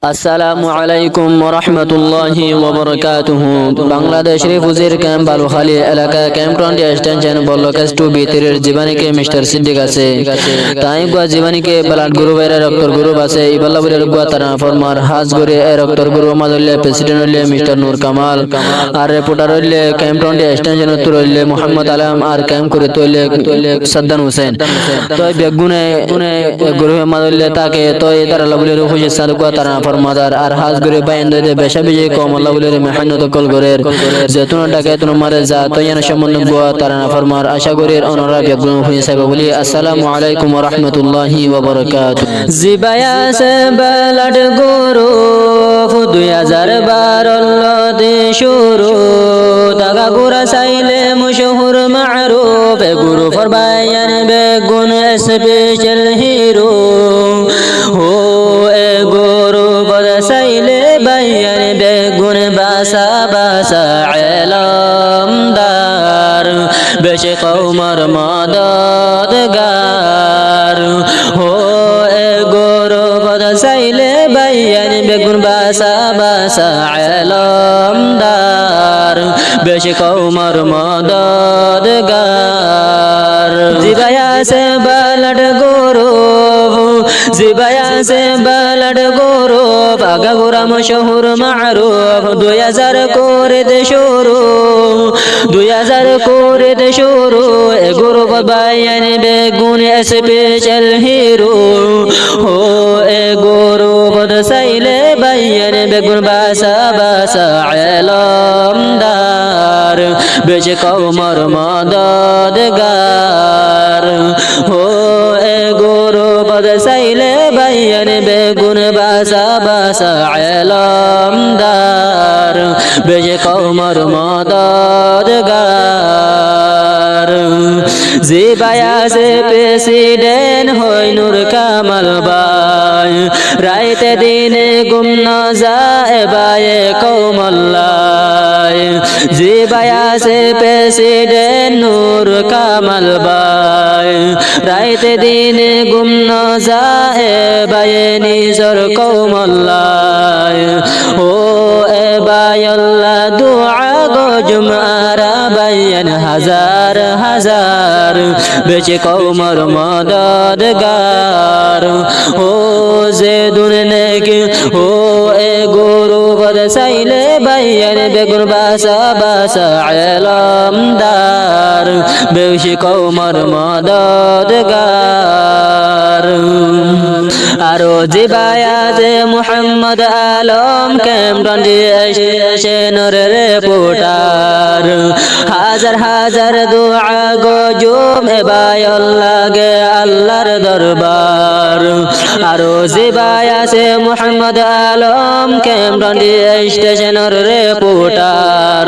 আসসালামু আলাইকুম ওয়া রাহমাতুল্লাহি ওয়া বারাকাতুহু। বাংলাদেশ রিফিউজির ক্যাম্প বালুখালী এলাকা ক্যাম্প 20 এক্সটেনশন বল্লকেস টু ভিতরের জীবানীকে মিস্টার সিদ্দিক আছে তাই গুয়া জীবানীকে ব্লাড গ্রুপের রক্তর গ্রুপ আছে ইবাল্লাবুরের গুয়া তারা ফরমার হাজ গরে রক্তর গ্রুপ মাদলে প্রেসিডেন্ট হইলে মিস্টার নূর কামাল আর রিপোর্টার হইলে ক্যাম্প 20 এক্সটেনশন উত্তর হইলে মোহাম্মদ আলম আর ক্যাম্প করে তৈলে সাদ্দাম হোসেন তো বেগুনে গ্রুপে মাদলে তাকে তো তারা লাবুলের খুশি সাদুকা তারা ফরমাদার আর হাজ গরে বাইন্দে বেশা বিজে কম আল্লাহ বলে মেহনত কল গরের যেতুন ডাকে তুন মারে যা তো ইয়ানা সম্বন্ধ গোয়া তারা ফরমার আশা গরের অনরা বেগুন হয়ে সাহেব বলি আসসালামু আলাইকুম ওয়া রাহমাতুল্লাহি ওয়া বারাকাতুহু। জিবায়া সে ব্লাড গ্রুপ 2012 তে শুরু দাগা গুরা সাইলে মশহুর মারুফ গ্রুপ ফর বায়ান বেগুন স্পেশাল হিরো হো এ গ্রুপ সাইলে বায়ান বেগুন বাসা বাসা এলমদার বেশে কওমর মদদগার হো এ গ্রুপ সাইলে বায়ান বেগুন বাসা বাসা এলমদার বেশে কওমর মদদগার জিবায়া সে ব্লাড গ্রুপ জিবায়া সে ব্লাড গ্রুপ আগা গোরা মশহুর মারুফ 2000 করে দে শুরু 2000 করে দে শুরু এ গ্রুপ বায়ান বেগুন স্পেশাল হিরো ও এ গ্রুপ সাইলে বায়ান বেগুন বাসা বাসা এলমদার বেশে কওমর মদদগার ও এ গ্রুপ সাইলে বায়ান বেগুন বাসা বাসা এলমদার বেশে কওমর মদদগার জিবায়া সে প্রেসিডেন্ট হয় নূর কামাল বাই রাইতে দিনে গুম না যায় বায়ে কওমল্লাই জিবায়া সে প্রেসিডেন্ট নূর কামাল বাই রাইতে দিনে গুম না যায় বায়ে নিজর কওমল্লাই ও এ বায়াল্লাহ দুআ গো জুমআরা বায়ান হাজার হাজার বেচে কওমর মদদগার ও যে দুনিয়াকে ও এ গ্রুপ সাইলে বায়ান বেগুন বাসা বাসা এলমদার বেশে কওমর মদদগার আরো জিবায়া যে Muhammad Alam camp 20 extension reporter হাজার হাজার দুআ গজুম এ বায়াল্লাহ গে আল্লাহর দরবার আরো জিবায়া সে Muhammad Alam camp 20 extension reporter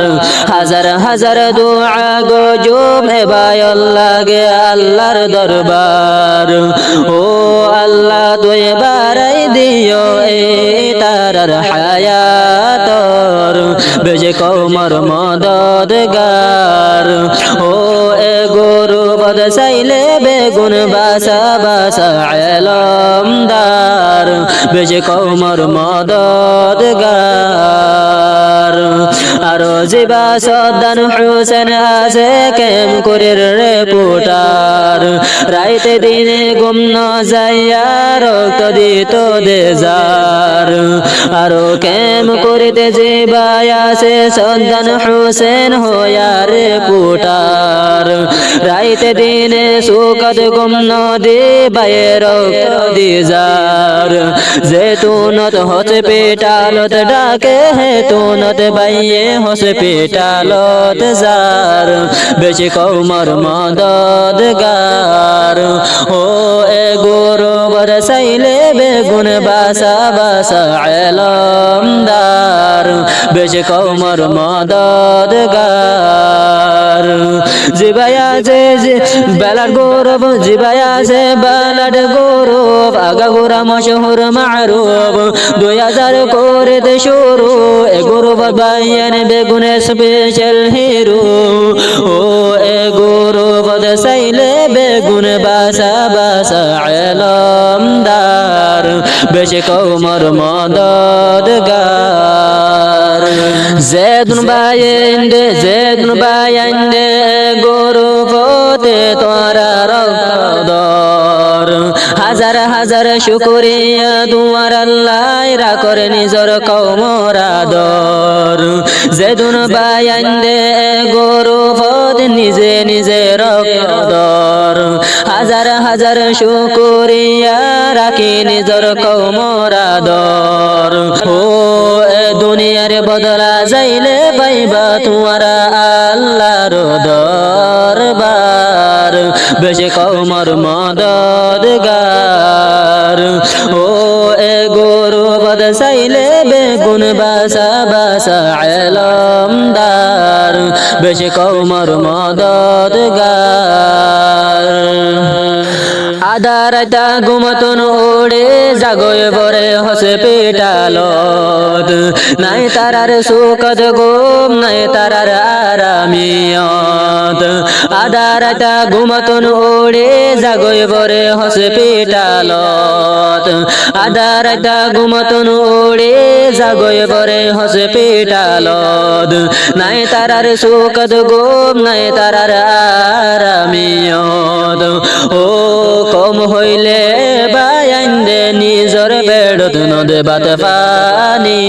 হাজার হাজার দুআ গজুম এ বায়াল্লাহ গে আল্লাহর দরবার ও আল্লাহ দুই বারাই দিও এ তারার হায়াতর বেজে কওমর মদদগার ও এ গ্রুপ সাইলে বেগুন বাসা বাসা এলমদার বেজে কওমর মদদগার আরো জিবা সাদ্দাম হোসেন আছে কেম করির রিপোর্টার রাইতে দিনে গুম না যাইয়া রক্ত দিত দেজার আরো কেম করিতে জিবায়া সে সাদ্দাম হোসেন হইয়া রিপোর্টার রাইতে দিনে সুকত গুম না দিবায়ে রক্ত দিজার যেতুনত হসপিটালত ডাকে হেতুনত বাইয়ে হসপিটালত যার বেশে কওমর মদদগার ও এ গ্রুপ সাইলে বেগুন বাসা বাসা এলমদার বেশে কওমর মদদগার জিবায়া যে ব্লাড গ্রুপ জিবায়া যে ব্লাড গ্রুপ আগা গোরা মশহুর মারুফ 2000 করে দে শুরু এ গ্রুপ বায়ান বেগুন স্পেশাল হিরো ও এ গ্রুপ সাইলে বেগুন বাসা বাসা এলমদার বেশি কৌমর মদদগার জেদুন বাইন্দে গরু পথে তোরা রক্তদর হাজার হাজার শুকরিয়া দুয়ার আল্লাহ রা করে নিজর কৌমর আদর জেদুন বাইন্দে গরু পথে নিজে নিজে রক্তদর হাজার হাজার শুকরিয়া রাখি নিজর কৌমর আদর ও দুনিয়ার বদলা যাইলে পাইবা তোমারা আল্লাহর দরবার বেশি কৌমর মদদগার ও এ গরু বদ চাইলে বেগুন বাসা বাসা এলমদার বেশি কৌমর মদদগার আদারাইতা ঘুমতন ওড়ে জাগয় বরে হসে পেটালত নাই তারার সুখদ ঘুম নাই তারার আরামিয়ত আদারাইতা ঘুমতন ওড়ে জাগয় বরে হসে পেটালত আদারাইতা ঘুমতন ওড়ে জাগয় বরে হসে পেটালত নাই তারার সুখদ ঘুম নাই তারার আরামিয়ত ও কম হইলে বাইন্দে নিজর বেড়ত নদে বাত পানি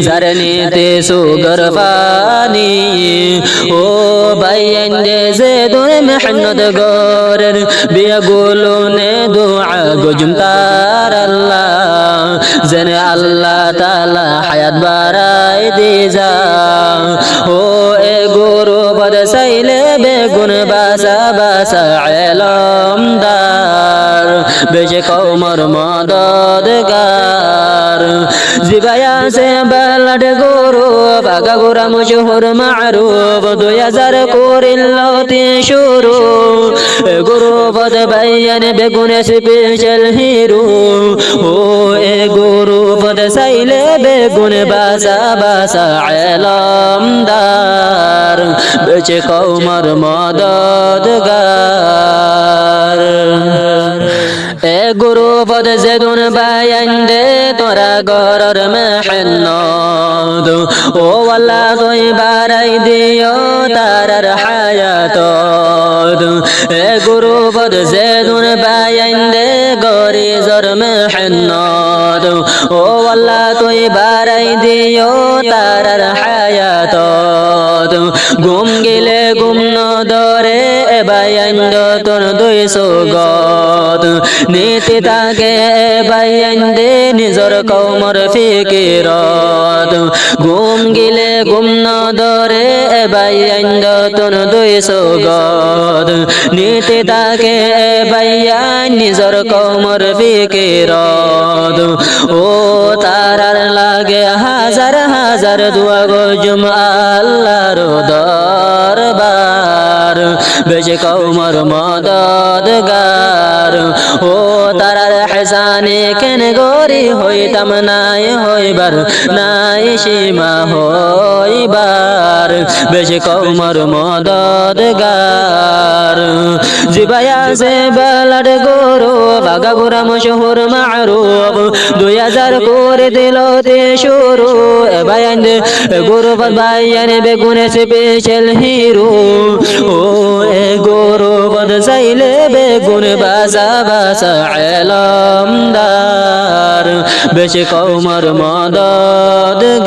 যারে নিতে সুগর পানি ও বাইন্দে যে দুই মেহনত গরের বিয়া গুলো নে দুআ গজুম তার আল্লাহ যেন আল্লাহ তাআলা হায়াত বাড়াই দি যা ও এ গুরু বদ চাইলে বেগুন বাসা বাসা এলমদার বেশি কৌমর মদদগার জিবায়া সে বালাড গরু বাগা গোরা মশহুর মারুফ 2000 করিল্লতি শুরু গুরু বদ বাইয়ান বেগুন স্পেশাল হিরো ও এ গুরু বদ চাইলে বেগুন বাসা বাসা এলমদার বেশি কৌমর মদদগার এ গুরু পদ জেদুন বাইন্দে তোরা গরর মেহনত ও আল্লাহ তুই বাড়াই দিও তারার হায়াত এ গুরু পদ জেদুন বাইন্দে গরি জর মেহনত ও আল্লাহ তুই বাড়াই দিও তারার হায়াত ঘুম গেলে ঘুম নদরে বাইন্দ তোর 200 গত নীতি তাকে বাইন্দে নিজর কৌমর ফিকিরত ঘুম গেলে ঘুম নদরে বাইন্দ তোর 200 গত নীতি তাকে বাইয়ান নিজর কৌমর ফিকিরত ও তারার লাগে হাজার হাজার দুয়া গজুম আল্লাহর দরবার বেশি কৌমর মদদগার ও তারার হেসানে কেন গরি হইতাম নাই হইবার নাই সীমা হইবার বেশি কৌমর মদদগার জিবায়া সে বালাড গরু বাগা গোরা মশহুর মারুফ 2000 করে দিল তে শুরু বাইন্দে গরু বাইয়ান বেগুন স্পেশাল হিরো ও এ গরু বদ চাইলে বেগুন বাসা বাসা এলমদার বেশি কৌমর মদদগার